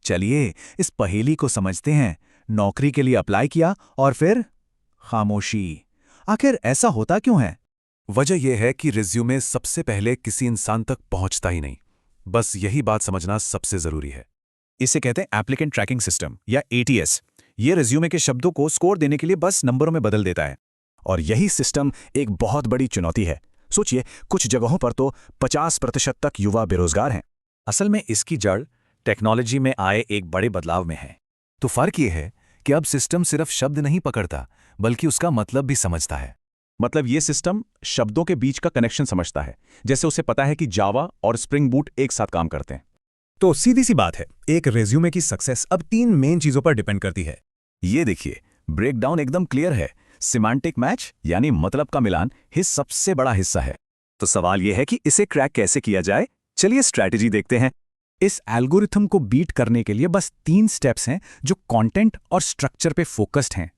चलिए इस पहेली को समझते हैं। नौकरी के लिए अप्लाई किया और फिर खामोशी। आखिर ऐसा होता क्यों है? वजह यह है कि रिज्यूमे सबसे पहले किसी इंसान तक पहुंचता ही नहीं। बस यही बात समझना सबसे जरूरी है। इसे कहते हैं एप्लीकेंट ट्रैकिंग सिस्टम या एटीएस। ये रिज्यूमे के शब्दों को स्कोर देने के लिए बस नंबरों में बदल देता है। और यही सिस्टम एक बहुत बड़ी चुनौती है। सोचिए, कुछ जगहों पर तो 50% तक युवा बेरोजगार हैं। असल में इसकी जड़ टेक्नोलॉजी में आए एक बड़े बदलाव में है। तो फर्क यह है कि अब सिस्टम सिर्फ शब्द नहीं पकड़ता, बल्कि उसका मतलब भी समझता है। मतलब ये सिस्टम शब्दों के बीच का कनेक्शन समझता है। जैसे उसे पता है कि जावा और स्प्रिंग बूट एक साथ काम करते हैं। तो सीधी सी बात है, एक रेज्यूमे की सक्सेस अब 3 मेन चीजों पर डिपेंड करती है। ये देखिए, ब्रेकडाउन एकदम क्लियर है। सिमेंटिक मैच यानी मतलब का मिलान ही सबसे बड़ा हिस्सा है। तो सवाल यह है कि इसे क्रैक कैसे किया जाए। चलिए स्ट्रैटेजी देखते हैं। इस एल्गोरिथम को बीट करने के लिए बस 3 स्टेप्स हैं जो कंटेंट और स्ट्रक्चर पे फोकस्ड हैं।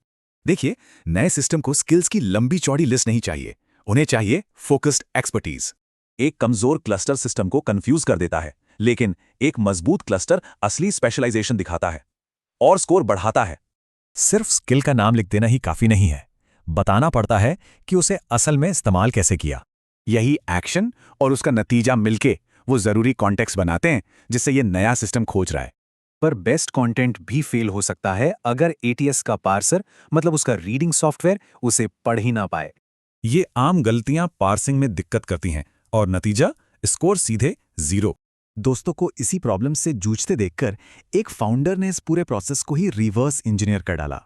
देखिए, नए सिस्टम को स्किल्स की लंबी चौड़ी लिस्ट नहीं चाहिए, उन्हें चाहिए फोकस्ड एक्सपर्टीज। एक कमजोर क्लस्टर सिस्टम को कंफ्यूज कर देता है, लेकिन एक मजबूत क्लस्टर असली स्पेशलाइजेशन दिखाता है और स्कोर बढ़ाता है। सिर्फ स्किल का नाम लिख देना ही काफी नहीं है, बताना पड़ता है कि उसे असल में इस्तेमाल कैसे किया। यही एक्शन और उसका नतीजा मिलके वो जरूरी कॉन्टेक्स्ट बनाते हैं जिससे ये नया सिस्टम खोज रहा है। पर बेस्ट कंटेंट भी फेल हो सकता है अगर एटीएस का पार्सर, मतलब उसका रीडिंग सॉफ्टवेयर, उसे पढ़ ही ना पाए। ये आम गलतियां पार्सिंग में दिक्कत करती हैं और नतीजा स्कोर सीधे 0। दोस्तों को इसी प्रॉब्लम से जूझते देखकर एक फाउंडर ने इस पूरे प्रोसेस को ही रिवर्स इंजीनियर कर डाला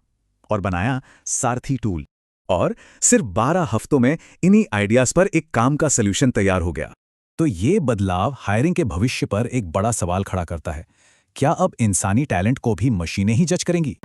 और बनाया सारथी टूल। और सिर्फ 12 हफ्तों में इन्हीं आइडियाज पर एक काम का सॉल्यूशन तैयार हो गया। तो ये बदलाव हायरिंग के भविष्य पर एक बड़ा सवाल खड़ा करता है। क्या अब इंसानी टैलेंट को भी मशीनें ही जज करेंगी?